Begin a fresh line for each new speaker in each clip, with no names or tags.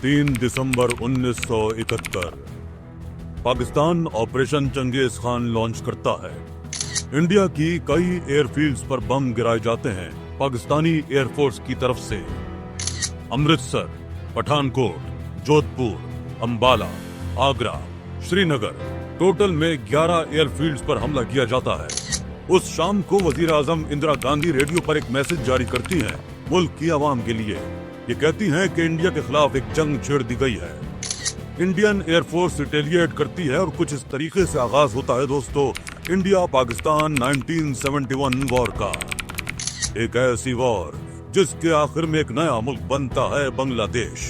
3 दिसंबर 1971 Pakistan operation Chengiz Khan launch करता है। इंडिया की कई एयरफील्ड्स पर बम गिराए जाते हैं पाकिस्तानी एयरफोर्स की तरफ से। अमृतसर, पठानकोट, जोधपुर, अंबाला, आगरा, श्रीनगर, टोटल में 11 एयरफील्ड्स पर हमला किया जाता है। उस शाम को वजीर आजम इंदिरा गांधी रेडियो पर एक मैसेज जारी करती हैं मुल्क की आवाम के लिए। ये कहती हैं कि इंडिया के खिलाफ एक जंग छेड़ दी गई है। इंडियन एयरफोर्स रिटेलिएट करती है और कुछ इस तरीके से आगाज होता है दोस्तों इंडिया पाकिस्तान 1971 वॉर का। एक ऐसी वॉर जिसके आखिर में एक नया मुल्क बनता है बांग्लादेश।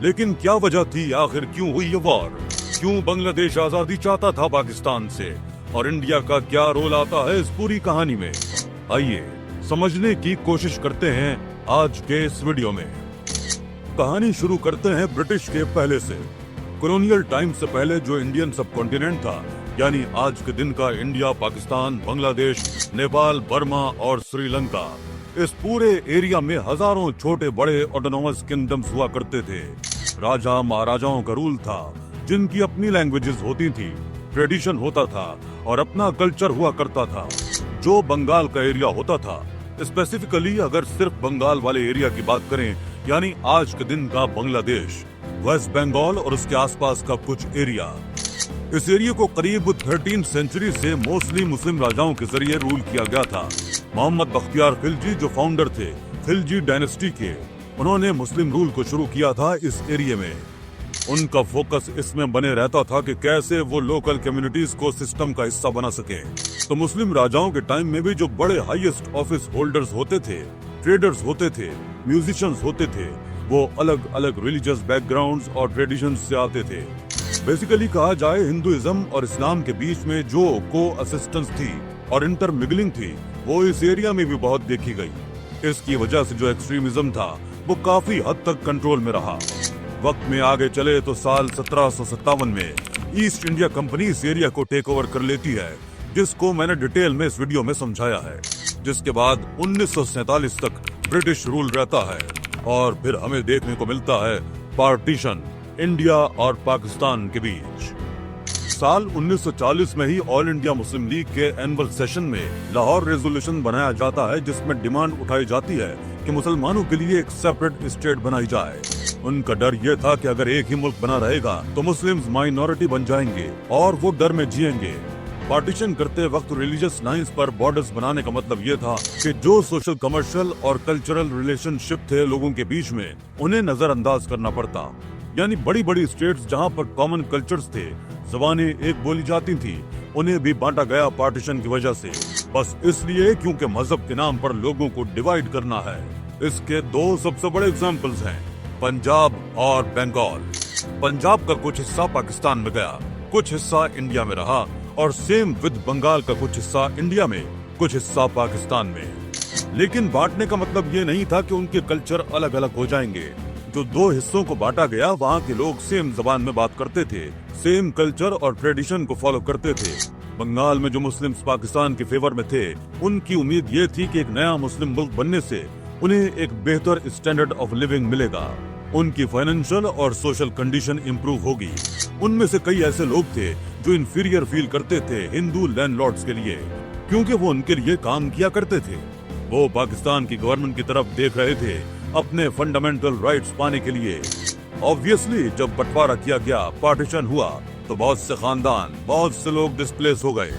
लेकिन क्या वजह थी, आखिर क्यों हुई ये वॉर? क्यों बांग्लादेश आजादी चाहता था पाकिस्तान से, और इंडिया का क्या रोल आता है इस पूरी कहानी में? आइए समझने की कोशिश करते हैं आज के इस वीडियो में। कहानी शुरू करते हैं ब्रिटिश के पहले से। कॉलोनियल टाइम से पहले जो इंडियन सब कॉन्टिनेंट था, यानी आज के दिन का इंडिया, पाकिस्तान, बांग्लादेश, नेपाल, बर्मा और श्रीलंका, इस पूरे एरिया में हजारों छोटे बड़े ऑटोनोमस किंगडम्स हुआ करते थे। राजा महाराजाओं का रूल था, जिनकी अपनी लैंग्वेजेस होती थी, ट्रेडिशन होता था और अपना कल्चर हुआ करता था। जो बंगाल का एरिया होता था, स्पेसिफिकली अगर सिर्फ बंगाल वाले एरिया की बात करें, यानी आज के दिन का बांग्लादेश, वेस्ट बंगाल और उसके आसपास का कुछ एरिया, इस एरिया को करीब 13th सेंचुरी से मोस्टली मुस्लिम राजाओं के जरिए रूल किया गया था। मोहम्मद बख्तियार खिलजी जो फाउंडर थे खिलजी डायनेस्टी के, उन्होंने मुस्लिम रूल को शुरू किया था इस एरिया में। उनका फोकस इसमें बने रहता था कि कैसे वो लोकल कम्युनिटीज को सिस्टम का हिस्सा बना सके। तो मुस्लिम राजाओं के टाइम में भी जो बड़े हाईएस्ट ऑफिस होल्डर्स होते थे, ट्रेडर्स होते थे, म्यूजिशियंस होते थे, वो अलग अलग रिलीजियस बैकग्राउंड्स और ट्रेडिशंस से आते थे। बेसिकली कहा जाए, हिंदुइज्म और इस्लाम के बीच में जो को असिस्टेंस थी और इंटरमिगलिंग थी, वो इस एरिया में भी बहुत देखी गई। इसकी वजह से जो एक्सट्रीमिज्म था वो काफी हद तक कंट्रोल में रहा। वक्त में आगे चले तो साल 1757 में ईस्ट इंडिया कंपनी इस एरिया को टेक ओवर कर लेती है, जिसको मैंने डिटेल में इस वीडियो में समझाया है। जिसके बाद 1947 तक ब्रिटिश रूल रहता है और फिर हमें देखने को मिलता है पार्टीशन इंडिया और पाकिस्तान के बीच। साल 1940 में ही ऑल इंडिया मुस्लिम लीग के एनुअल सेशन में लाहौर रेजोल्यूशन बनाया जाता है, जिसमें डिमांड उठाई जाती है कि मुसलमानों के लिए एक सेपरेट स्टेट बनाई जाए। उनका डर यह था कि अगर एक ही मुल्क बना रहेगा तो मुस्लिम्स माइनॉरिटी बन जाएंगे और वो डर में जिएंगे। पार्टीशन करते वक्त रिलीजियस लाइंस पर बॉर्डर्स बनाने का मतलब ये था कि जो सोशल, कमर्शियल और कल्चरल रिलेशनशिप थे लोगों के बीच में, उन्हें नजरअंदाज करना पड़ता। यानी बड़ी बड़ी स्टेट्स जहाँ पर कॉमन कल्चर्स थे, ज़बानें एक बोली जाती थी, उन्हें भी बांटा गया पार्टीशन की वजह से, बस इसलिए क्योंकि मजहब के नाम पर लोगों को डिवाइड करना है। इसके दो सबसे बड़े एग्जाम्पल्स हैं, पंजाब और बंगाल। पंजाब का कुछ हिस्सा पाकिस्तान में गया, कुछ हिस्सा इंडिया में रहा, और सेम विद बंगाल का कुछ हिस्सा इंडिया में, कुछ हिस्सा पाकिस्तान में। लेकिन बांटने का मतलब ये नहीं था कि उनके कल्चर अलग अलग हो जाएंगे। जो दो हिस्सों को बांटा गया, वहाँ के लोग सेम जबान में बात करते थे, सेम कल्चर और ट्रेडिशन को फॉलो करते थे। बंगाल में जो मुस्लिम्स पाकिस्तान के फेवर में थे, उनकी उम्मीद ये थी कि एक नया मुस्लिम मुल्क बनने से उन्हें एक बेहतर स्टैंडर्ड ऑफ लिविंग मिलेगा, उनकी फाइनेंशियल और सोशल कंडीशन इम्प्रूव होगी। उनमें से कई ऐसे लोग थे जो इंफीरियर फील करते थे हिंदू लैंडलॉर्ड्स के लिए, क्योंकि वो उनके लिए काम किया करते थे। वो पाकिस्तान की गवर्नमेंट की तरफ देख रहे थे अपने फंडामेंटल राइट्स पाने के लिए। ऑब्वियसली जब बंटवारा किया गया, पार्टीशन हुआ, तो बहुत से खानदान, बहुत से लोग डिस्प्लेस हो गए।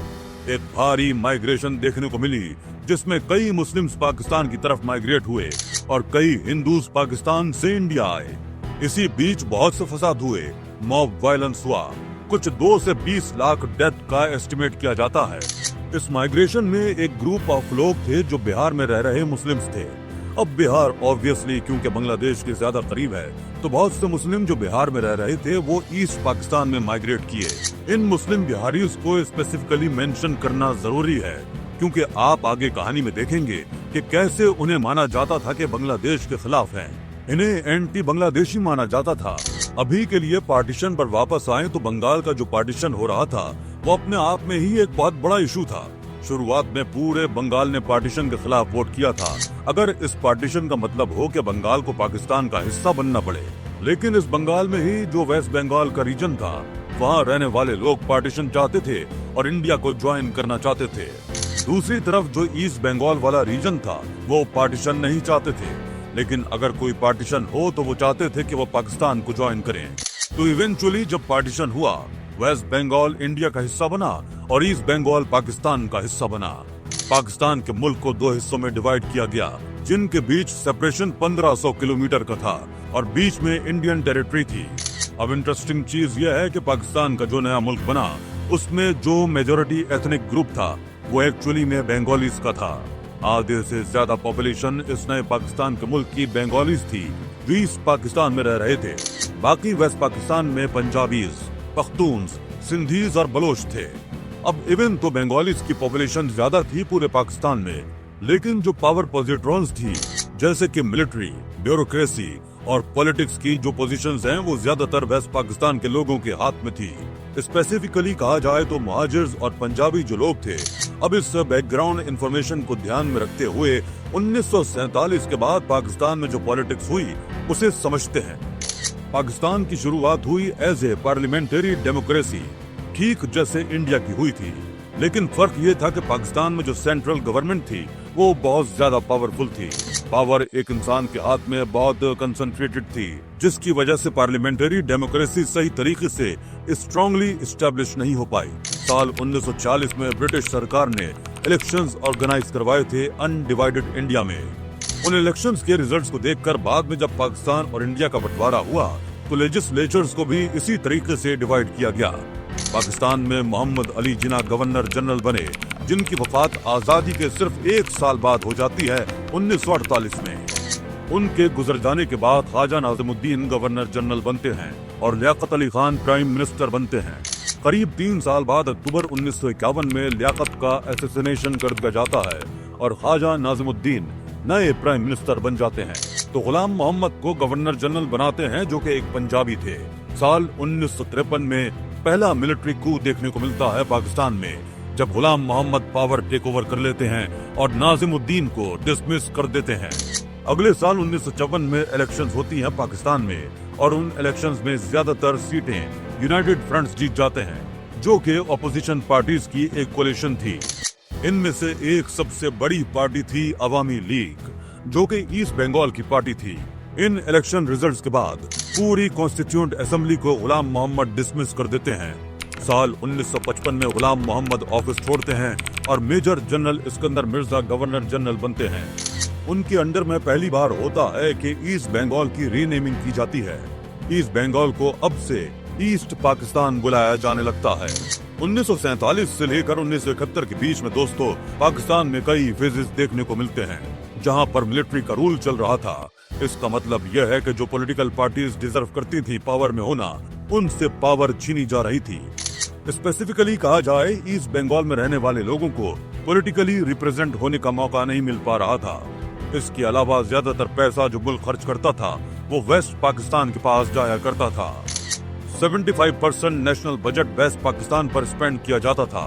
एक भारी माइग्रेशन देखने को मिली, जिसमें कई मुस्लिम्स पाकिस्तान की तरफ माइग्रेट हुए और कई हिंदूज पाकिस्तान से इंडिया आए। इसी बीच बहुत से फसाद हुए, मॉब वायलेंस हुआ, कुछ 2 से 20 लाख डेथ का एस्टिमेट किया जाता है। इस माइग्रेशन में एक ग्रुप ऑफ लोग थे जो बिहार में रह रहे मुस्लिम्स थे। अब बिहार ऑब्वियसली क्योंकि बांग्लादेश के ज्यादा करीब है, तो बहुत से मुस्लिम जो बिहार में रह रहे थे वो ईस्ट पाकिस्तान में माइग्रेट किए। इन मुस्लिम बिहारीज को स्पेसिफिकली मेंशन करना जरूरी है, क्योंकि आप आगे कहानी में देखेंगे कि कैसे उन्हें माना जाता था कि बांग्लादेश के खिलाफ हैं। इन्हें एंटी बांग्लादेशी माना जाता था। अभी के लिए पार्टीशन पर वापस आए तो बंगाल का जो पार्टीशन हो रहा था वो अपने आप में ही एक बहुत बड़ा इशू था। शुरुआत में पूरे बंगाल ने पार्टीशन के खिलाफ वोट किया था। अगर इस पार्टीशन का मतलब हो कि बंगाल को पाकिस्तान का हिस्सा बनना पड़े, लेकिन इस बंगाल में ही जो वेस्ट बंगाल का रीजन था, वहाँ रहने वाले लोग पार्टीशन चाहते थे और इंडिया को ज्वाइन करना चाहते थे। दूसरी तरफ जो ईस्ट बंगाल वाला रीजन था, वो पार्टीशन नहीं चाहते थे, लेकिन अगर कोई पार्टीशन हो तो वो चाहते थे कि वो पाकिस्तान को ज्वाइन करें। तो इवेंचुअली जब पार्टीशन हुआ, वेस्ट बंगाल इंडिया का हिस्सा बना और ईस्ट बंगाल पाकिस्तान का हिस्सा बना। पाकिस्तान के मुल्क को दो हिस्सों में डिवाइड किया गया, जिनके बीच सेपरेशन 1500 किलोमीटर का था और बीच में इंडियन टेरिटरी थी। अब इंटरेस्टिंग चीज यह है कि पाकिस्तान का जो नया मुल्क बना, उसमें जो मेजोरिटी एथनिक ग्रुप था, वो एक्चुअली में बंगालीज का था। आधे से ज्यादा पॉपुलेशन इस नए पाकिस्तान के मुल्क की बंगालीज थी, जो ईस्ट पाकिस्तान में रह रहे थे। बाकी वेस्ट पाकिस्तान में पंजाबीज, पख्तून्स, सिंधीज और बलोच थे। अब इवन तो बंगालीज की पॉपुलेशन ज्यादा थी पूरे पाकिस्तान में, लेकिन जो पावर पोजिट्रॉन्स थी, जैसे कि मिलिट्री, ब्यूरोक्रेसी और पॉलिटिक्स की जो पोजीशंस हैं, वो ज्यादातर वेस्ट पाकिस्तान के लोगों के हाथ में थी। स्पेसिफिकली कहा जाए तो मुहाजिर्स और पंजाबी जो लोग थे, अब इस बैकग्राउंड इंफॉर्मेशन को ध्यान में रखते हुए 1947 के बाद पाकिस्तान में जो पॉलिटिक्स हुई, उसे समझते हैं। पाकिस्तान की शुरुआत हुई एज ए पार्लियामेंट्री डेमोक्रेसी, ठीक जैसे इंडिया की हुई थी, लेकिन फर्क ये था कि पाकिस्तान में जो सेंट्रल गवर्नमेंट थी, वो बहुत ज्यादा पावरफुल थी। पावर एक इंसान के हाथ में बहुत कंसंट्रेटेड थी, जिसकी वजह से पार्लियामेंट्री डेमोक्रेसी सही तरीके से स्ट्रांगली एस्टेब्लिश नहीं हो पाई। साल 1940 में ब्रिटिश सरकार ने इलेक्शंस ऑर्गेनाइज करवाए थे अनडिवाइडेड इंडिया में। उन इलेक्शंस के रिजल्ट्स को देखकर बाद में जब पाकिस्तान और इंडिया का बंटवारा हुआ, तो लेजिस्लेचर्स को भी इसी तरीके से डिवाइड किया गया। पाकिस्तान में मोहम्मद अली जिन्ना गवर्नर जनरल बने, जिनकी वफात आजादी के सिर्फ 1 साल बाद हो जाती है 1948 में। उनके गुजर जाने के बाद ख्वाजा नाज़िमुद्दीन गवर्नर जनरल बनते हैं और लियाकत अली खान प्राइम मिनिस्टर बनते हैं। करीब 3 साल बाद अक्टूबर 1951 में लियाकत का असैसिनेशन कर दिया जाता है और ख्वाजा नाज़िमुद्दीन नए प्राइम मिनिस्टर बन जाते हैं। तो गुलाम मोहम्मद को गवर्नर जनरल बनाते हैं, जो कि एक पंजाबी थे। साल 1953 में पहला मिलिट्री कू देखने को मिलता है पाकिस्तान में, जब गुलाम मोहम्मद पावर टेक ओवर कर लेते हैं और नाज़िमुद्दीन को डिसमिस कर देते हैं। अगले साल 1954 में इलेक्शंस होती हैं पाकिस्तान में और उन इलेक्शंस में ज्यादातर सीटें यूनाइटेड फ्रंट्स जीत जाते हैं, जो कि ऑपोजिशन पार्टीज की एक कोलिशन थी। इनमें से एक सबसे बड़ी पार्टी थी अवामी लीग, जो कि ईस्ट बंगाल की पार्टी थी। इन इलेक्शन रिजल्ट्स के बाद पूरी कॉन्स्टिट्यूएंट असेंबली को गुलाम मोहम्मद डिसमिस कर देते हैं। साल 1955 में गुलाम मोहम्मद ऑफिस छोड़ते हैं और major general Iskander Mirza governor general बनते हैं। उनके अंडर में पहली बार होता है कि ईस्ट बंगाल की रीनेमिंग की जाती है। ईस्ट बंगाल को अब से ईस्ट पाकिस्तान बुलाया जाने लगता है। 1947 से लेकर 1971 के बीच में दोस्तों, पाकिस्तान में कई फेजेस देखने को मिलते हैं, जहां पर मिलिट्री का रूल चल रहा था। इसका मतलब यह है कि जो पॉलिटिकल पार्टीज डिजर्व करती थी पावर में होना, उनसे पावर छीनी जा रही थी। स्पेसिफिकली कहा जाए, ईस्ट बंगाल में रहने वाले लोगों को पॉलिटिकली रिप्रेजेंट होने का मौका नहीं मिल पा रहा था। इसके अलावा ज्यादातर पैसा जो मुल्क खर्च करता था, वो वेस्ट पाकिस्तान के पास जाया करता था। 75% नेशनल बजट वेस्ट पाकिस्तान पर स्पेंड किया जाता था।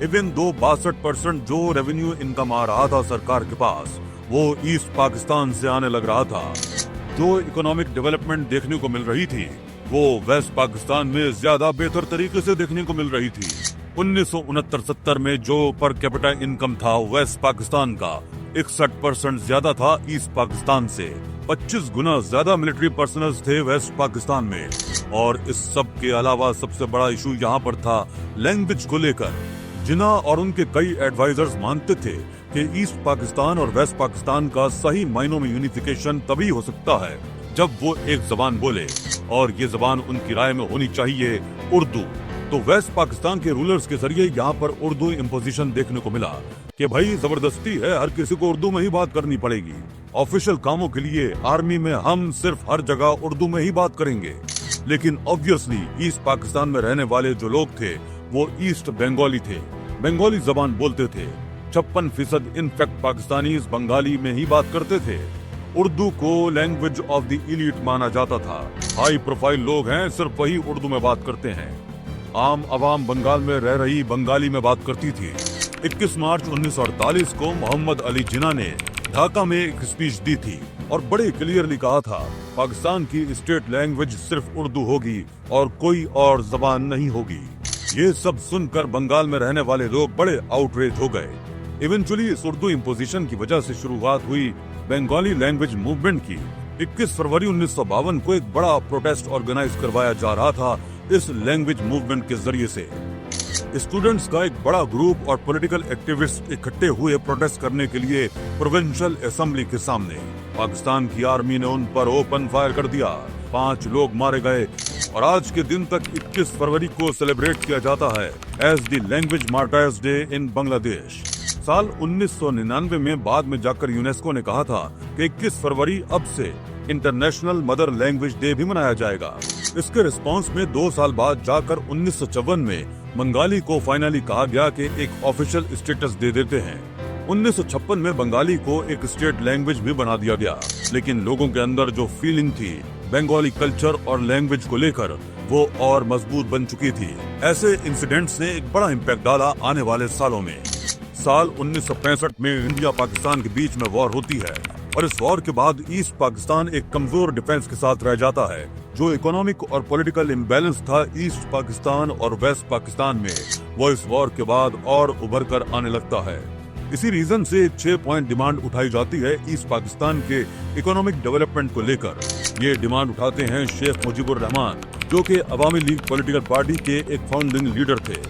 इवन दो 62% जो रेवेन्यू इनकम आ रहा था सरकार के पास, वो ईस्ट पाकिस्तान से आने लग रहा था। जो इकोनॉमिक डेवलपमेंट देखने को मिल रही थी, वो वेस्ट पाकिस्तान में ज्यादा बेहतर तरीके से देखने को मिल रही थी। 1969-70 में जो पर कैपिटा इनकम था वेस्ट पाकिस्तान का, 61% ज्यादा था ईस्ट पाकिस्तान से। 25 गुना ज्यादा मिलिट्री पर्सनल थे वेस्ट पाकिस्तान में। और इस सब के अलावा सबसे बड़ा इशू यहाँ पर था लैंग्वेज को लेकर। जिन्ना और उनके कई एडवाइजर्स मानते थे कि ईस्ट पाकिस्तान और वेस्ट पाकिस्तान का सही मायनों में यूनिफिकेशन तभी हो सकता है जब वो एक जबान बोले, और ये जबान उनकी राय में होनी चाहिए उर्दू। तो वेस्ट पाकिस्तान के रूलर्स के जरिए यहाँ पर उर्दू इम्पोजिशन देखने को मिला कि भाई जबरदस्ती है, हर किसी को उर्दू में ही बात करनी पड़ेगी। ऑफिशियल कामों के लिए आर्मी में हम सिर्फ हर जगह उर्दू में ही बात करेंगे। लेकिन ऑब्वियसली ईस्ट पाकिस्तान में रहने वाले जो लोग थे, वो ईस्ट बंगाली थे, बंगाली जबान बोलते थे। 56% इनफैक्ट पाकिस्तानी बंगाली में ही बात करते थे। उर्दू को लैंग्वेज ऑफ द एलीट माना जाता था। हाई प्रोफाइल लोग हैं, सिर्फ वही उर्दू में बात करते हैं। आम आवाम बंगाल में रह रही बंगाली में बात करती थी। 21 मार्च 1948 को मोहम्मद अली जिन्ना ने ढाका में एक स्पीच दी थी, और बड़े क्लियरली कहा था पाकिस्तान की स्टेट लैंग्वेज सिर्फ उर्दू होगी और कोई और जबान नहीं होगी। ये सब सुनकर बंगाल में रहने वाले लोग बड़े आउटरेज हो गए। इवेंचुअली इस उर्दू इम्पोजिशन की वजह से शुरुआत हुई बंगाली लैंग्वेज मूवमेंट की। 21 फरवरी 1952 को एक बड़ा प्रोटेस्ट ऑर्गेनाइज करवाया जा रहा था इस लैंग्वेज मूवमेंट के जरिए से। स्टूडेंट्स का एक बड़ा ग्रुप और पॉलिटिकल एक्टिविस्ट इकट्ठे हुए प्रोटेस्ट करने के लिए प्रोविंशियल असेंबली के सामने। पाकिस्तान की आर्मी ने उन पर ओपन फायर कर दिया, 5 लोग मारे गए और आज के दिन तक 21 फरवरी को सेलिब्रेट किया जाता है as the Language Martyrs Day in Bangladesh. साल 1999 में बाद में जाकर यूनेस्को ने कहा था कि 21 फरवरी अब से इंटरनेशनल मदर लैंग्वेज डे भी मनाया जाएगा। इसके रिस्पांस में 2 साल बाद जाकर 1954 में बंगाली को फाइनली कहा गया कि एक ऑफिशियल स्टेटस दे देते हैं। 1956 में बंगाली को एक स्टेट लैंग्वेज भी बना दिया गया, लेकिन लोगों के अंदर जो फीलिंग थी बंगाली कल्चर और लैंग्वेज को लेकर वो और मजबूत बन चुकी थी। ऐसे इंसिडेंट्स ने एक बड़ा इम्पैक्ट डाला आने वाले सालों में। साल 1965 में इंडिया पाकिस्तान के बीच में वॉर होती है और इस वॉर के बाद ईस्ट पाकिस्तान एक कमजोर डिफेंस के साथ रह जाता है। जो इकोनॉमिक और पॉलिटिकल इम्बैलेंस था ईस्ट पाकिस्तान और वेस्ट पाकिस्तान में, वो इस वॉर के बाद और उभर कर आने लगता है। इसी रीजन से 6 पॉइंट डिमांड उठाई जाती है ईस्ट पाकिस्तान के इकोनॉमिक डेवलपमेंट को लेकर। ये डिमांड उठाते हैं शेख मुजीबुर रहमान, जो कि अवामी लीग पॉलिटिकल पार्टी के एक फाउंडिंग लीडर थे।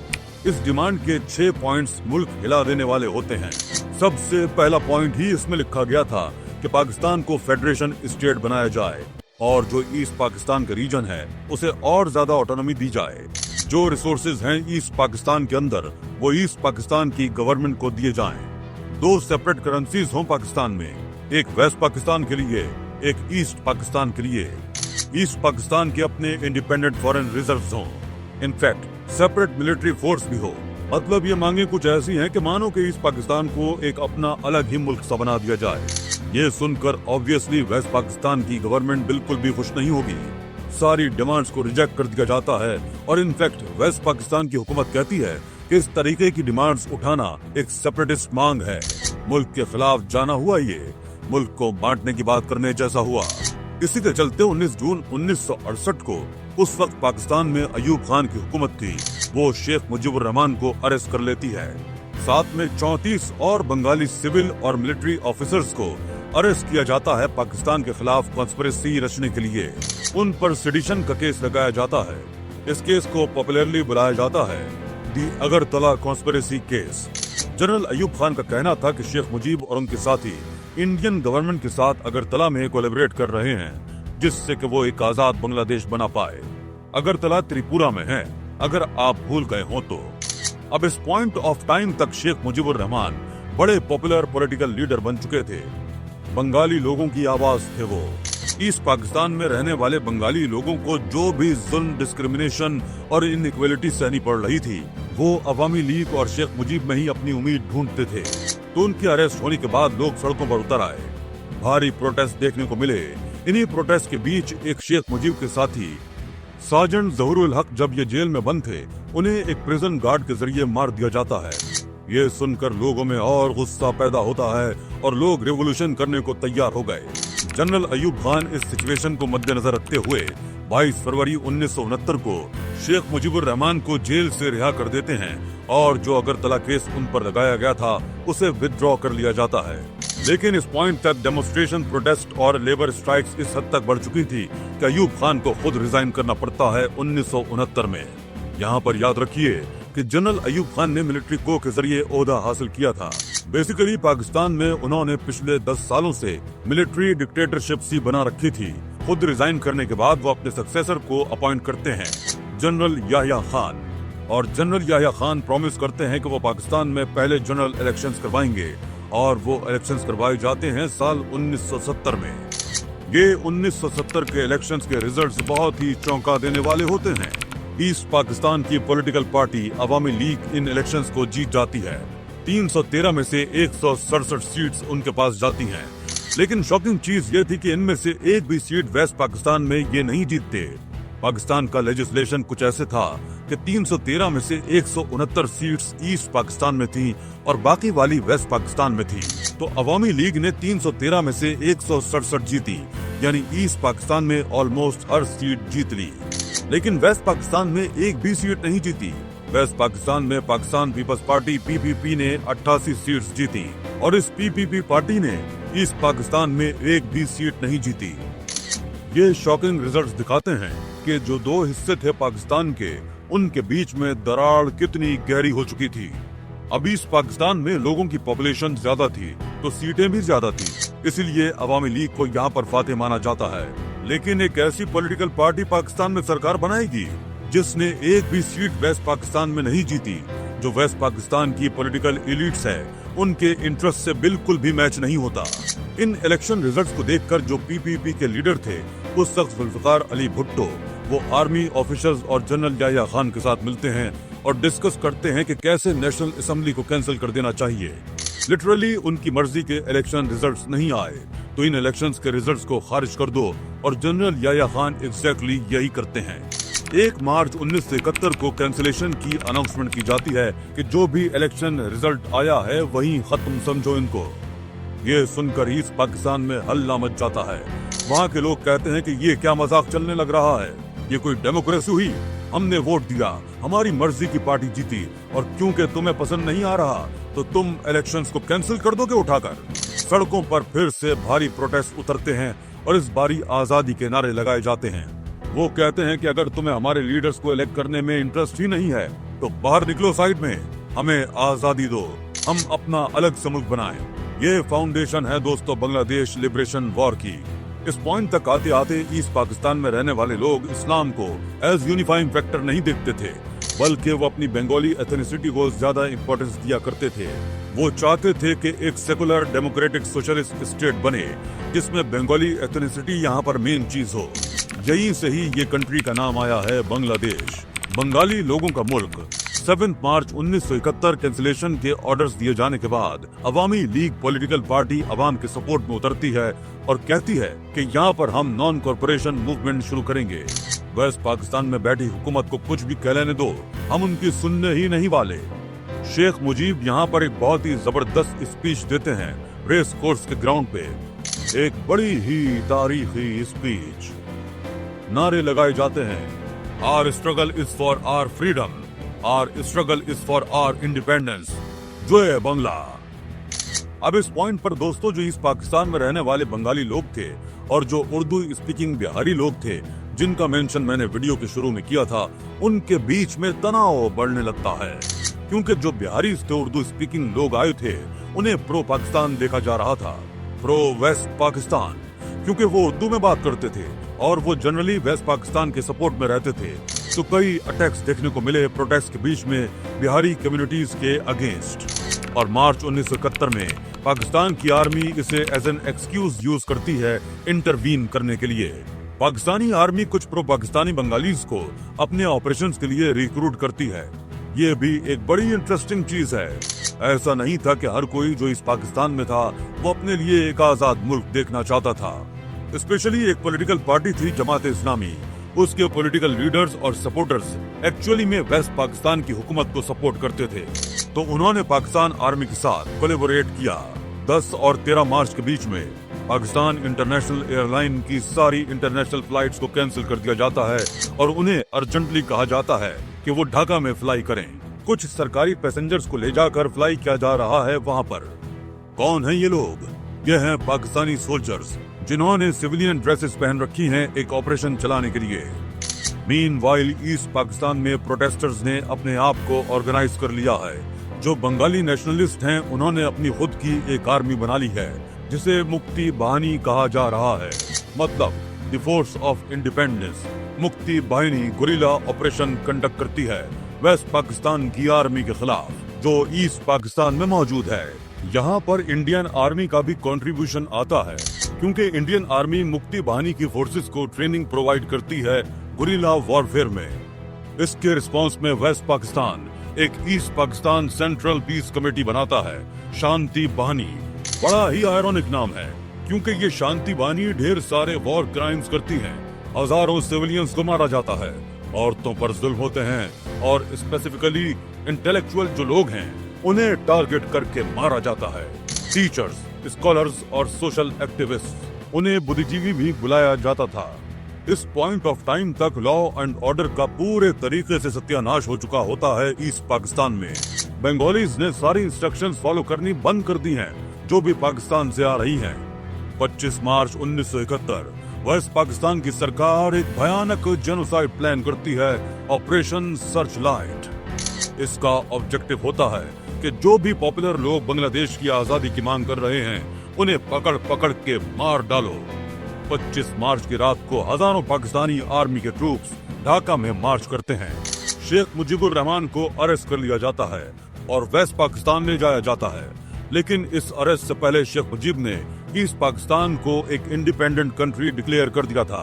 इस डिमांड के 6 पॉइंट्स मुल्क हिला देने वाले होते हैं। सबसे पहला पॉइंट ही इसमें लिखा गया था कि पाकिस्तान को फेडरेशन स्टेट बनाया जाए और जो ईस्ट पाकिस्तान का रीजन है उसे और ज्यादा ऑटोनॉमी दी जाए। जो रिसोर्सेज हैं ईस्ट पाकिस्तान के अंदर वो ईस्ट पाकिस्तान की गवर्नमेंट को दिए जाएं। 2 सेपरेट करेंसीज हों पाकिस्तान में, एक वेस्ट पाकिस्तान के लिए, एक ईस्ट पाकिस्तान के लिए। ईस्ट पाकिस्तान के अपने इंडिपेंडेंट फॉरेन रिजर्व्स हों, इनफैक्ट सेपरेट मिलिट्री फोर्स भी हो। मतलब ये मांगे कुछ ऐसी हैं कि मानो कि ईस्ट पाकिस्तान को एक अपना अलग ही मुल्क सा बना दिया जाए। ये सुनकर ऑब्वियसली वेस्ट पाकिस्तान की गवर्नमेंट बिल्कुल भी खुश नहीं होगी। सारी डिमांड्स को रिजेक्ट कर दिया जाता है और इनफैक्ट वेस्ट पाकिस्तान की हुकूमत कहती है कि इस तरीके की डिमांड्स उठाना एक सेपरेटिस्ट मांग है। मुल्क के खिलाफ जाना हुआ, ये मुल्क को बांटने की बात करने जैसा हुआ। इसी के चलते 19 जून 1968 को उस वक्त पाकिस्तान में अयूब खान की हुकूमत थी, वो शेख मुजीबुर रहमान को अरेस्ट कर लेती है। साथ में 34 और बंगाली सिविल और मिलिट्री ऑफिसर्स को अरेस्ट किया जाता है पाकिस्तान के खिलाफ कॉन्स्पिरेसी रचने के लिए। उन पर सेडिशन का केस लगाया जाता है। इस केस को पॉपुलरली बुलाया जाता है the Agartala conspiracy case. General Ayub Khan का कहना था कि शेख मुजीब और उनके साथी इंडियन गवर्नमेंट के साथ अगरतला में कोलैबोरेट कर रहे हैं, जिससे कि वो एक आजाद बांग्लादेश बना पाए। अगरतला त्रिपुरा में है, अगर आप भूल गए हो तो। अब इस पॉइंट ऑफ टाइम तक शेख मुजीबुर रहमान बड़े पॉपुलर पॉलिटिकल लीडर बन चुके थे। बंगाली लोगों की आवाज थे वो। ईस्ट पाकिस्तान में रहने वाले बंगाली लोगों को जो भी जुल्म, डिस्क्रिमिनेशन और इनइक्वालिटी सहनी पड़ रही थी, वो अवामी लीग और शेख मुजीब में ही अपनी उम्मीद ढूंढते थे। तो उनके अरेस्ट होने के बाद लोग सड़कों पर उतर आए। भारी प्रोटेस्ट देखने को मिले। इन्हीं प्रोटेस्ट के बीच एक शेख मुजीब के साथी सार्जेंट जहूरुल हक जब ये जेल में बंद थे, उन्हें एक प्रिजन गार्ड के जरिए मार दिया जाता है। ये सुनकर लोगों में और गुस्सा पैदा होता है और लोग रेवोल्यूशन करने को तैयार हो गए। जनरल अयूब खान इस सिचुएशन को मद्देनजर रखते हुए 22 फरवरी 1969 को शेख मुजीबुर रहमान को जेल से रिहा कर देते हैं और जो अगरतला केस उन पर लगाया गया था उसे विथड्रॉ कर लिया जाता है। लेकिन इस पॉइंट तक डेमोन्स्ट्रेशन, प्रोटेस्ट और लेबर स्ट्राइक्स इस हद तक बढ़ चुकी थी कि अयूब खान को खुद रिजाइन करना पड़ता है 1969 में। यहाँ पर याद रखिए कि जनरल अयूब खान ने मिलिट्री को के जरिए ओहदा हासिल किया था। बेसिकली पाकिस्तान में उन्होंने पिछले 10 सालों से मिलिट्री डिक्टेटरशिप सी बना रखी थी। खुद रिजाइन करने के बाद वो अपने सक्सेसर को अपॉइंट करते हैं, जनरल याह्या खान। और जनरल याह्या खान प्रॉमिस करते हैं कि वो पाकिस्तान में पहले जनरल इलेक्शंस करवाएंगे और वो इलेक्शंस करवाए जाते हैं साल 1970 में। ये 1970 के इलेक्शंस के रिजल्ट्स बहुत ही चौंका देने वाले होते हैं। ईस्ट पाकिस्तान की पॉलिटिकल पार्टी अवामी लीग इन इलेक्शंस को जीत जाती है। 313 में से 167 सीट्स उनके पास जाती हैं। लेकिन शॉकिंग चीज ये थी कि इनमें से एक भी सीट वेस्ट पाकिस्तान में ये नहीं जीतते। पाकिस्तान का लेजिस्लेशन कुछ ऐसे था कि 313 में से 169 सीट्स ईस्ट पाकिस्तान में थीं और बाकी वाली वेस्ट पाकिस्तान में थी। तो अवामी लीग ने 313 में से 167 जीती, यानी ईस्ट पाकिस्तान में ऑलमोस्ट हर सीट जीत ली। लेकिन वेस्ट पाकिस्तान में एक भी सीट नहीं जीती। वेस्ट पाकिस्तान में पाकिस्तान पीपल्स पार्टी पीपीपी ने 88 सीट्स जीती और इस पीपीपी पार्टी ने ईस्ट पाकिस्तान में एक भी सीट नहीं जीती। ये शॉकिंग रिजल्ट्स दिखाते हैं कि जो दो हिस्से थे पाकिस्तान के, उनके बीच में दरार कितनी गहरी हो चुकी थी। अब ईस्ट पाकिस्तान में लोगों की पॉपुलेशन ज्यादा थी तो सीटें भी ज्यादा थी, इसीलिए अवामी लीग को यहाँ पर फातेह माना जाता है। लेकिन एक ऐसी पॉलिटिकल पार्टी पाकिस्तान में सरकार बनाएगी जिसने एक भी सीट वेस्ट पाकिस्तान में नहीं जीती, जो वेस्ट पाकिस्तान की पॉलिटिकल एलिट्स है उनके इंटरेस्ट से बिल्कुल भी मैच नहीं होता। इन इलेक्शन रिजल्ट्स को देखकर जो पीपीपी के लीडर थे उस शख्स जुल्फिकार अली भुट्टो, वो आर्मी ऑफिसर्स और जनरल याह्या खान के साथ मिलते हैं और डिस्कस करते हैं कि कैसे नेशनल असेंबली को कैंसिल कर देना चाहिए। लिटरली उनकी मर्जी के इलेक्शन रिजल्ट्स नहीं आए तो इन इलेक्शंस के रिजल्ट्स को खारिज कर दो, और जनरल याह्या खान एग्जैक्टली यही करते हैं। 1 मार्च 1971 को कैंसिलेशन की अनाउंसमेंट की जाती है कि जो भी इलेक्शन रिजल्ट आया है वही खत्म समझो इनको। ये सुनकर ईस्ट पाकिस्तान में हल्ला मच जाता है। वहाँ के लोग कहते हैं कि ये क्या मजाक चलने लग रहा है, ये कोई डेमोक्रेसी हुई? हमने वोट दिया, हमारी मर्जी की पार्टी जीती, और क्योंकि तुम्हें पसंद नहीं आ रहा तो तुम इलेक्शंस को कैंसिल कर दोगे उठाकर। सड़कों पर फिर से भारी प्रोटेस्ट उतरते हैं और इस बारी आजादी के नारे लगाए जाते हैं। वो कहते हैं कि अगर तुम्हें हमारे लीडर्स को इलेक्ट करने में इंटरेस्ट ही नहीं है तो बाहर निकलो साइड में, हमें आजादी दो, हम अपना अलग से मुल्क बनाएं। ये फाउंडेशन है दोस्तों बांग्लादेश लिबरेशन वॉर की। इस पॉइंट तक आते आते ईस्ट पाकिस्तान में रहने वाले लोग इस्लाम को एज यूनिफाइंग फैक्टर नहीं देखते थे, बल्कि वो अपनी बंगाली एथनिसिटी को ज्यादा इंपॉर्टेंस दिया करते थे। वो चाहते थे कि एक सेकुलर डेमोक्रेटिक सोशलिस्ट स्टेट बने जिसमें बंगाली एथनिसिटी यहाँ पर मेन चीज हो। यहीं से ही ये कंट्री का नाम आया है बांग्लादेश, बंगाली लोगों का मुल्क। 7 मार्च 1971 कैंसिलेशन के ऑर्डर्स दिए जाने के बाद अवामी लीग पॉलिटिकल पार्टी अवाम के सपोर्ट में उतरती है और कहती है कि यहाँ पर हम नॉन कॉर्पोरेशन मूवमेंट शुरू करेंगे। वेस्ट पाकिस्तान में बैठी हुकूमत को कुछ भी कह लेने दो, हम उनकी सुनने ही नहीं वाले। शेख मुजीब यहाँ पर एक बहुत ही जबरदस्त स्पीच देते हैं रेस कोर्स के ग्राउंड पे। एक बड़ी ही तारीखी स्पीच। नारे लगाए जाते हैं, our struggle is for our freedom, our struggle is for our independence, Jai Bangla. अब इस पॉइंट पर दोस्तों जो इस पाकिस्तान में रहने वाले बंगाली लोग थे और जो उर्दू स्पीकिंग बिहारी लोग थे जिनका मेंशन मैंने वीडियो के शुरू में किया था, उनके बीच में तनाव बढ़ने लगता है, क्योंकि जो बिहारी थे उर्दू स्पीकिंग लोग आए थे उन्हें प्रो पाकिस्तान देखा जा रहा था, प्रो वेस्ट पाकिस्तान, क्योंकि वो उर्दू में बात करते थे और वो जनरली वेस्ट पाकिस्तान के सपोर्ट में रहते थे। तो कई अटैक्स देखने को मिले प्रोटेस्ट के बीच में बिहारी कम्युनिटीज के अगेंस्ट, और मार्च 1971 में पाकिस्तान की आर्मी इसे एज एन एक्सक्यूज यूज करती है इंटरवीन करने के लिए। पाकिस्तानी आर्मी कुछ प्रो पाकिस्तानी बंगालीज को अपने ऑपरेशंस के लिए रिक्रूट करती है। ये भी एक बड़ी इंटरेस्टिंग चीज है। ऐसा नहीं था कि हर कोई जो इस पाकिस्तान में था वो अपने लिए एक आजाद मुल्क देखना चाहता था। स्पेशली एक पॉलिटिकल पार्टी थी जमात इस्लामी, उसके पॉलिटिकल लीडर्स और सपोर्टर्स एक्चुअली में वेस्ट पाकिस्तान की हुकूमत को सपोर्ट करते थे, तो उन्होंने पाकिस्तान आर्मी के साथ कोलैबोरेट किया। 10 और 13 मार्च के बीच में पाकिस्तान इंटरनेशनल एयरलाइन की सारी इंटरनेशनल फ्लाइट्स को कैंसिल कर दिया जाता है और उन्हें अर्जेंटली कहा जाता है कि वो ढाका में फ्लाई करें। कुछ सरकारी पैसेंजर्स को ले जाकर फ्लाई किया जा रहा है वहाँ पर। कौन है ये लोग? ये हैं पाकिस्तानी सोल्जर्स जिन्होंने सिविलियन ड्रेसेस पहन रखी हैं एक ऑपरेशन चलाने के लिए। मीनवाइल ईस्ट पाकिस्तान में प्रोटेस्टर्स ने अपने आप को ऑर्गेनाइज कर लिया है। जो बंगाली नेशनलिस्ट हैं उन्होंने अपनी खुद की एक आर्मी बना ली है जिसे मुक्ति बाहिनी कहा जा रहा है, मतलब द फोर्स ऑफ इंडिपेंडेंस। मुक्ति बाहिनी गुरिल्ला ऑपरेशन कंडक्ट करती है वेस्ट पाकिस्तान की आर्मी के खिलाफ जो ईस्ट पाकिस्तान में मौजूद है। यहाँ पर इंडियन आर्मी का भी कंट्रीब्यूशन आता है, क्योंकि इंडियन आर्मी मुक्ति बाहिनी की फोर्सेस को ट्रेनिंग प्रोवाइड करती है गुरिल्ला वॉरफेयर में। इसके रिस्पांस में वेस्ट पाकिस्तान एक east Pakistan central peace committee बनाता है, शांति बाहिनी। बड़ा ही आयरॉनिक नाम है, क्योंकि ये शांति बाहिनी ढेर सारे वॉर क्राइम्स करती है, हजारों सिविलियंस को मारा जाता है, औरतों पर जुल्म होते हैं, और स्पेसिफिकली इंटेलेक्चुअल जो लोग हैं उन्हें टारगेट करके मारा जाता है। टीचर्स, स्कॉलर्स और सोशल एक्टिविस्ट, उन्हें बुद्धिजीवी भी बुलाया जाता था। इस पॉइंट ऑफ टाइम तक लॉ एंड ऑर्डर का पूरे तरीके से सत्यानाश हो चुका होता है ईस्ट पाकिस्तान में। बंगालीज ने सारी इंस्ट्रक्शंस फॉलो करनी बंद कर दी हैं जो भी पाकिस्तान से आ रही हैं। 25 मार्च 1971 वेस्ट पाकिस्तान की सरकार एक भयानक जेनोसाइड प्लान करती है, ऑपरेशन सर्च लाइट। इसका ऑब्जेक्टिव होता है कि जो भी पॉपुलर लोग बांग्लादेश की आजादी की मांग कर रहे हैं उन्हें पकड़ पकड़ के मार डालो। 25 मार्च की रात को हजारों पाकिस्तानी आर्मी के ट्रूप्स ढाका में मार्च करते हैं। शेख मुजीबुर रहमान को अरेस्ट कर लिया जाता है और वेस्ट पाकिस्तान ले जाया जाता है। लेकिन इस अरेस्ट से पहले शेख मुजीब ने ईस्ट पाकिस्तान को एक इंडिपेंडेंट कंट्री डिक्लेयर कर दिया था।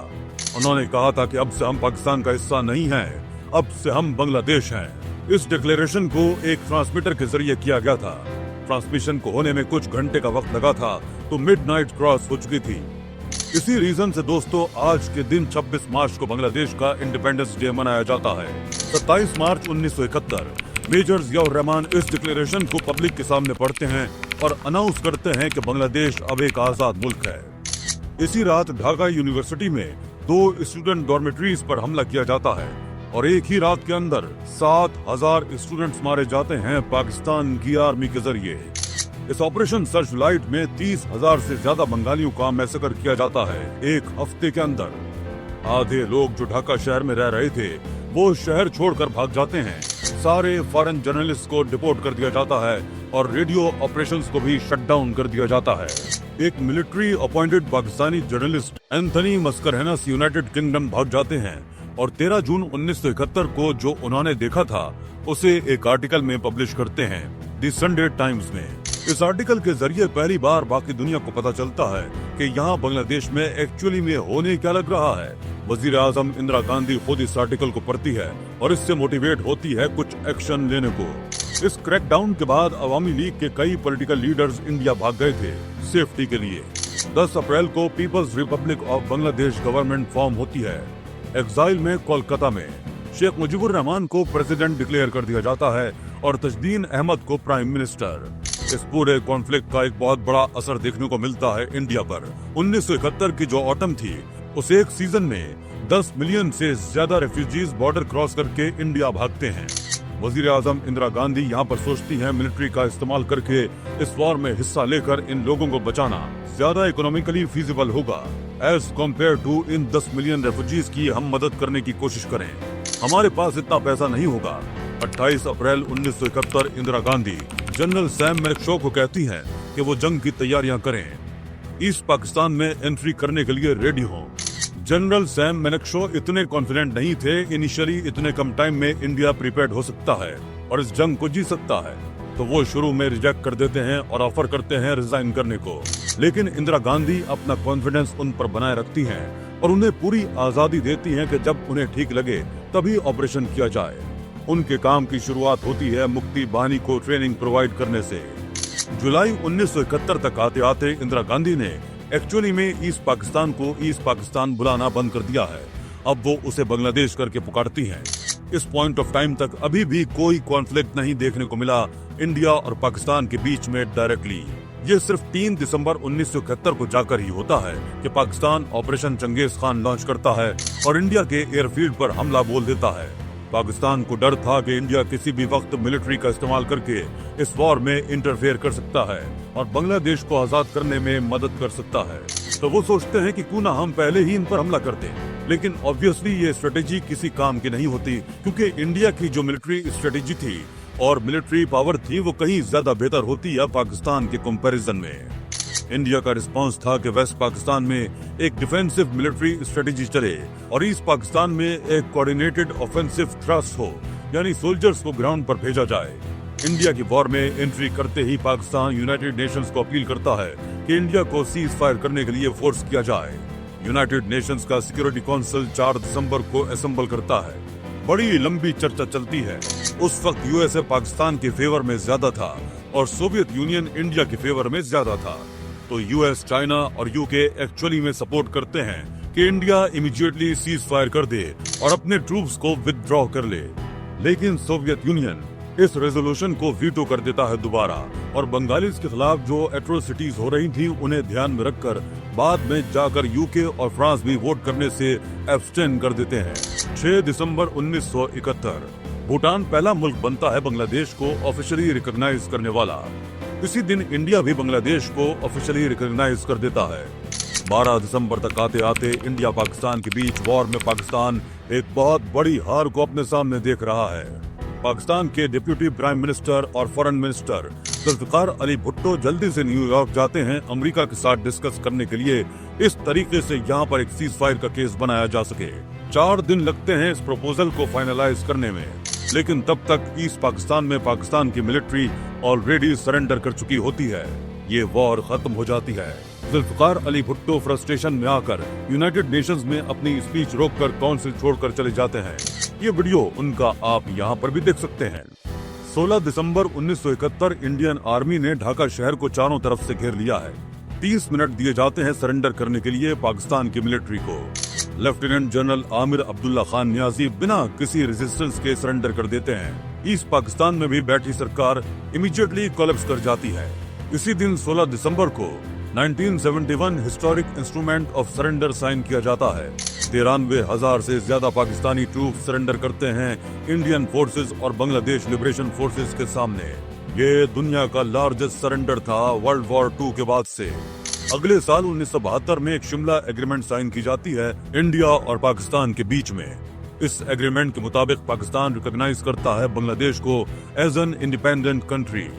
उन्होंने कहा था कि अब से हम पाकिस्तान का हिस्सा नहीं हैं, अब से हम बांग्लादेश हैं। इस डिक्लेरेशन को एक ट्रांसमीटर के जरिए किया गया था। ट्रांसमिशन को होने में कुछ घंटे का वक्त लगा था तो मिडनाइट क्रॉस हो चुकी थी। इसी रीजन से दोस्तों आज के दिन 26 मार्च को बांग्लादेश का इंडिपेंडेंस डे मनाया जाता है। 27 मार्च 1971 मेजर जियाउर रहमान इस डिक्लेरेशन को पब्लिक के सामने पढ़ते हैं और अनाउंस करते हैं कि बांग्लादेश अब एक आजाद मुल्क है। इसी रात ढाका यूनिवर्सिटी में 2 स्टूडेंट डॉर्मेटरीज पर हमला किया जाता है और एक ही रात के अंदर 7000 स्टूडेंट्स मारे जाते हैं पाकिस्तान की आर्मी के जरिए। इस ऑपरेशन सर्च लाइट में 30,000 से ज्यादा बंगालियों का मैसेकर किया जाता है एक हफ्ते के अंदर। आधे लोग जो ढाका शहर में रह रहे थे वो शहर छोड़कर भाग जाते हैं। सारे फॉरेन जर्नलिस्ट को डिपोर्ट कर दिया जाता है और रेडियो ऑपरेशंस को भी शट डाउन कर दिया जाता है। एक military appointed Pakistani journalist Anthony Mascarenhas United Kingdom भाग जाते हैं और 13 जून 1971 को जो उन्होंने देखा था उसे एक आर्टिकल में पब्लिश करते हैं द संडे टाइम्स में। इस आर्टिकल के जरिए पहली बार बाकी दुनिया को पता चलता है कि यहाँ बांग्लादेश में एक्चुअली में होने क्या लग रहा है। वजीर आजम इंदिरा गांधी खुद इस आर्टिकल को पढ़ती है और इससे मोटिवेट होती है कुछ एक्शन लेने को। इस क्रैकडाउन के बाद अवामी लीग के कई पॉलिटिकल लीडर्स इंडिया भाग गए थे सेफ्टी के लिए। 10 अप्रैल को People's Republic of Bangladesh government form होती है। एग्जाइल में कोलकाता में शेख मुजीबुर रहमान को प्रेसिडेंट डिक्लेयर कर दिया जाता है और तजदीन अहमद को प्राइम मिनिस्टर। इस पूरे कॉन्फ्लिक्ट का एक बहुत बड़ा असर देखने को मिलता है इंडिया पर। 1971 की जो ऑटम थी उस एक सीजन में 10 मिलियन से ज्यादा रेफ्यूजीज बॉर्डर क्रॉस करके इंडिया भागते हैं। वजीर आजम इंदिरा गांधी यहाँ पर सोचती हैं मिलिट्री का इस्तेमाल करके इस वॉर में हिस्सा लेकर इन लोगों को बचाना ज्यादा इकोनॉमिकली फीजिबल होगा as compared to in 10 million refugees की हम मदद करने की कोशिश करें। हमारे पास इतना पैसा नहीं होगा। 28 अप्रैल 1971 इंदिरा गांधी जनरल सैम मैनेक्शॉ को कहती हैं कि वो जंग की तैयारियां करें, ईस्ट पाकिस्तान में एंट्री करने के लिए रेडी हों। जनरल सैम मैनेक्शॉ इतने कॉन्फिडेंट नहीं थे इनिशियली इतने कम टाइम में इंडिया प्रिपेयर्ड हो सकता है और इस जंग को जीत सकता है, तो वो शुरू में रिजेक्ट कर देते हैं और ऑफर करते हैं रिजाइन करने को। लेकिन इंदिरा गांधी अपना कॉन्फिडेंस उन पर बनाए रखती हैं और उन्हें पूरी आजादी देती हैं कि जब उन्हें ठीक लगे तभी ऑपरेशन किया जाए। उनके काम की शुरुआत होती है मुक्ति बाहिनी को ट्रेनिंग प्रोवाइड करने से। जुलाई 1971 तक आते आते इंदिरा गांधी ने एक्चुअली में ईस्ट पाकिस्तान को ईस्ट पाकिस्तान बुलाना बंद कर दिया है। अब वो उसे बांग्लादेश करके पुकारती हैं। इस पॉइंट ऑफ टाइम तक अभी भी कोई कॉन्फ्लिक्ट नहीं देखने को मिला इंडिया और पाकिस्तान के बीच में डायरेक्टली। ये सिर्फ 3 दिसंबर 1971 को जाकर ही होता है कि पाकिस्तान ऑपरेशन चंगेज खान लॉन्च करता है और इंडिया के एयरफील्ड पर हमला बोल देता है। पाकिस्तान को डर था कि इंडिया किसी भी वक्त मिलिट्री का इस्तेमाल करके इस वॉर में इंटरफेयर कर सकता है और बांग्लादेश को आजाद करने में मदद कर सकता है। तो वो सोचते हैं कि क्यों ना हम पहले ही इन पर हमला कर दें। लेकिन ऑब्वियसली ये स्ट्रेटेजी किसी काम की नहीं होती क्योंकि इंडिया की जो मिलिट्री स्ट्रेटेजी थी और मिलिट्री पावर थी वो कहीं ज्यादा बेहतर होती है पाकिस्तान के कंपैरिजन में। इंडिया का रिस्पांस था कि वेस्ट पाकिस्तान में एक डिफेंसिव मिलिट्री स्ट्रेटेजी चले और ईस्ट पाकिस्तान में एक कोऑर्डिनेटेड ऑफेंसिव थ्रस्ट हो, यानी सोल्जर्स को ग्राउंड पर भेजा जाए। इंडिया की वॉर में एंट्री करते ही पाकिस्तान यूनाइटेड नेशंस को अपील करता है कि इंडिया को सीज फायर करने के लिए फोर्स किया जाए। यूनाइटेड नेशंस का सिक्योरिटी काउंसिल 4 दिसंबर को असेंबल करता है। बड़ी लंबी चर्चा चलती है। उस वक्त यूएसए पाकिस्तान के फेवर में ज्यादा था और सोवियत यूनियन इंडिया के फेवर में ज्यादा था। तो यूएस, चाइना और यूके एक्चुअली में सपोर्ट करते हैं कि इंडिया इमीडिएटली सीज फायर कर दे और अपने ट्रूप्स को विथड्रॉ कर ले। लेकिन सोवियत यूनियन इस रेजोल्यूशन को वीटो कर देता है दोबारा और बंगालीज के खिलाफ जो एट्रोसिटीज हो रही थी उन्हें ध्यान में रखकर बाद में जाकर यूके और फ्रांस भी वोट करने से एब्सटेन कर देते हैं। 6 दिसंबर 1971 भूटान पहला मुल्क बनता है बांग्लादेश को ऑफिशियली रिकॉग्नाइज करने वाला। इसी दिन इंडिया भी बांग्लादेश को ऑफिशियली रिकॉग्नाइज कर देता है। 12 दिसंबर तक आते आते इंडिया पाकिस्तान के बीच वॉर में पाकिस्तान एक बहुत बड़ी हार को अपने सामने देख रहा है। पाकिस्तान के डिप्टी प्राइम मिनिस्टर और फॉरेन मिनिस्टर जुल्फिकार अली भुट्टो जल्दी से न्यूयॉर्क जाते हैं अमेरिका के साथ डिस्कस करने के लिए इस तरीके से यहाँ पर एक सीज फायर का केस बनाया जा सके। 4 दिन लगते हैं इस प्रपोजल को फाइनलाइज करने में, लेकिन तब तक ईस्ट पाकिस्तान में पाकिस्तान की मिलिट्री ऑलरेडी सरेंडर कर चुकी होती है। ये वॉर खत्म हो जाती है। जुल्फिकार अली भुट्टो फ्रस्ट्रेशन में आकर यूनाइटेड नेशंस में अपनी स्पीच रोककर काउंसिल छोड़कर चले जाते हैं। ये वीडियो उनका आप यहाँ पर भी देख सकते हैं। 16 दिसंबर 1971 इंडियन आर्मी ने ढाका शहर को चारों तरफ से घेर लिया है। 30 मिनट दिए जाते हैं सरेंडर करने के लिए पाकिस्तान की मिलिट्री को। लेफ्टिनेंट जनरल आमिर अब्दुल्ला खान नियाजी बिना किसी रेजिस्टेंस के सरेंडर कर देते हैं। ईस्ट पाकिस्तान में भी बैठी सरकार इमीडिएटली कोलैप्स कर जाती है। इसी दिन 16 दिसंबर को 1971 historic instrument of surrender sign किया जाता है। 93,000 से ज्यादा पाकिस्तानी ट्रूप सरेंडर करते हैं इंडियन फोर्सेस और बांग्लादेश लिबरेशन फोर्सेस के सामने। ये दुनिया का लार्जेस्ट सरेंडर था वर्ल्ड वॉर 2 के बाद से। अगले साल 1972 में एक शिमला एग्रीमेंट साइन की जाती है इंडिया और पाकिस्तान के बीच में। इस एग्रीमेंट के मुताबिक पाकिस्तान रिकॉग्नाइज करता है बांग्लादेश को एज एन इंडिपेंडेंट कंट्री।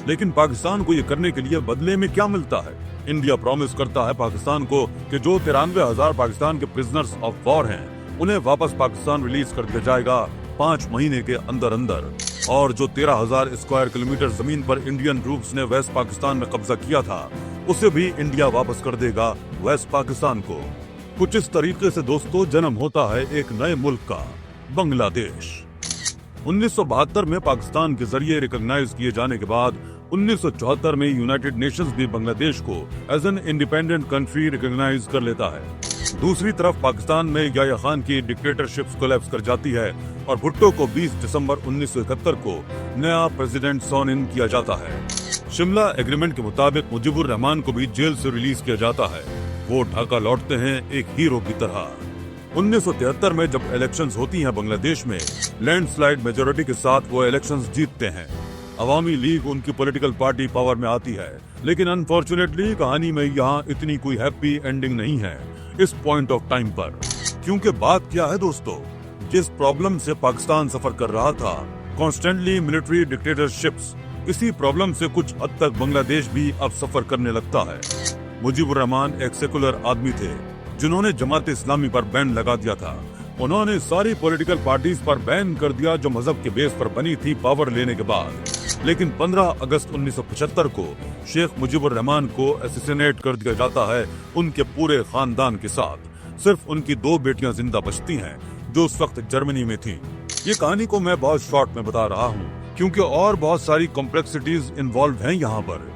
लेकिन पाकिस्तान को ये करने के लिए बदले में क्या मिलता है? इंडिया प्रॉमिस करता है पाकिस्तान को कि जो 93,000 पाकिस्तान के प्रिजनर्स ऑफ वॉर हैं उन्हें वापस पाकिस्तान रिलीज कर दिया जाएगा 5 महीने के अंदर अंदर। और जो 13,000 स्क्वायर किलोमीटर जमीन पर इंडियन ट्रूप्स ने वेस्ट पाकिस्तान में कब्जा किया था उसे भी इंडिया वापस कर देगा वेस्ट पाकिस्तान को। कुछ इस तरीके से दोस्तों जन्म होता है एक नए मुल्क का, बांग्लादेश। 1972 में पाकिस्तान के जरिए रिकॉग्नाइज किए जाने के बाद 1974 में यूनाइटेड नेशंस भी बांग्लादेश को as an independent country recognise कर लेता है। दूसरी तरफ पाकिस्तान में याह्या खान की डिक्टेटरशिप कोलैप्स कर जाती है और भुट्टो को 20 दिसंबर 1971 को नया प्रेसिडेंट सॉन इन किया जाता है। शिमला एग्रीमेंट के मुताबिक मुजीबुर रहमान को भी जेल से रिलीज किया जाता है। वो ढाका लौटते हैं एक हीरो की तरह। 1973 में जब इलेक्शंस होती हैं बांग्लादेश में, लैंडस्लाइड मेजोरिटी के साथ वो इलेक्शंस जीतते हैं। अवामी लीग उनकी पॉलिटिकल पार्टी पावर में आती है, लेकिन अनफॉर्चुनेटली कहानी में यहाँ इतनी कोई हैप्पी एंडिंग नहीं है इस पॉइंट ऑफ टाइम पर। क्योंकि बात क्या है दोस्तों, जिस प्रॉब्लम से पाकिस्तान सफर कर रहा था, कॉन्स्टेंटली मिलिट्री डिक्टेटरशिप्स, इसी प्रॉब्लम से कुछ हद तक बांग्लादेश भी अब सफर करने लगता है। मुजीबुर रहमान एक सेकुलर आदमी थे जिन्होंने जमात इस्लामी पर बैन लगा दिया था। उन्होंने सारी पॉलिटिकल पार्टीज पर बैन कर दिया जो मजहब के बेस पर बनी थी पावर लेने के बाद। लेकिन 15 अगस्त 1975 को शेख मुजीबुर रहमान को असैसिनेट कर दिया जाता है उनके पूरे खानदान के साथ। सिर्फ उनकी 2 बेटियां जिंदा बचती हैं जो उस वक्त जर्मनी में थी। ये कहानी को मैं बहुत शॉर्ट में बता रहा हूँ क्योंकि और बहुत सारी कॉम्प्लेक्सिटीज इन्वॉल्व हैं यहाँ पर।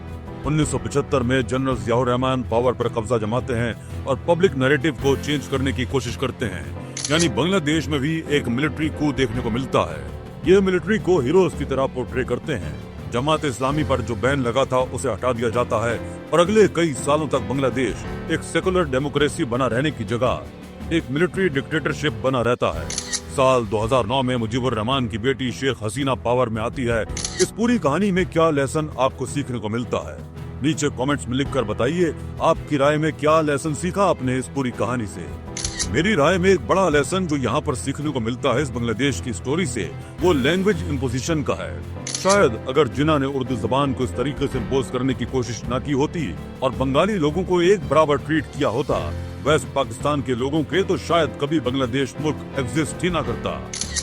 1975 में जनरल जियाउर रहमान पावर पर कब्जा जमाते हैं और पब्लिक नैरेटिव को चेंज करने की कोशिश करते हैं। यानी बांग्लादेश में भी एक मिलिट्री कू देखने को मिलता है। ये मिलिट्री को हीरोज की तरह पोर्ट्रे करते हैं। जमात इस्लामी पर जो बैन लगा था उसे हटा दिया जाता है और अगले कई सालों तक बांग्लादेश एक सेकुलर डेमोक्रेसी बना रहने की जगह एक मिलिट्री डिक्टेटरशिप बना रहता है। साल 2009 में मुजीबुर रहमान की बेटी शेख हसीना पावर में आती है। इस पूरी कहानी में क्या लेसन आपको सीखने को मिलता है? नीचे कमेंट्स में लिखकर बताइए आपकी राय में क्या लेसन सीखा आपने इस पूरी कहानी से। मेरी राय में एक बड़ा लेसन जो यहाँ पर सीखने को मिलता है इस बांग्लादेश की स्टोरी से, वो लैंग्वेज इम्पोजिशन का है। शायद अगर जिन्ना ने उर्दू जबान को इस तरीके से इम्पोज करने की कोशिश न की होती और बंगाली लोगों को एक बराबर ट्रीट किया होता वेस्ट पाकिस्तान के लोगों के, तो शायद कभी बांग्लादेश मुल्क एग्जिस्ट ही ना करता,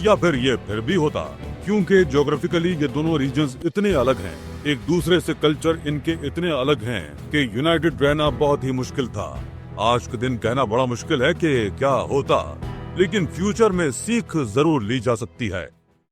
या फिर ये फिर भी होता। क्योंकि ज्योग्राफिकली ये दोनों रीजन्स इतने अलग हैं, एक दूसरे से कल्चर इनके इतने अलग हैं कि यूनाइटेड रहना बहुत ही मुश्किल था। आज के दिन कहना बड़ा मुश्किल है कि क्या होता, लेकिन फ्यूचर में सीख जरूर ली जा सकती है।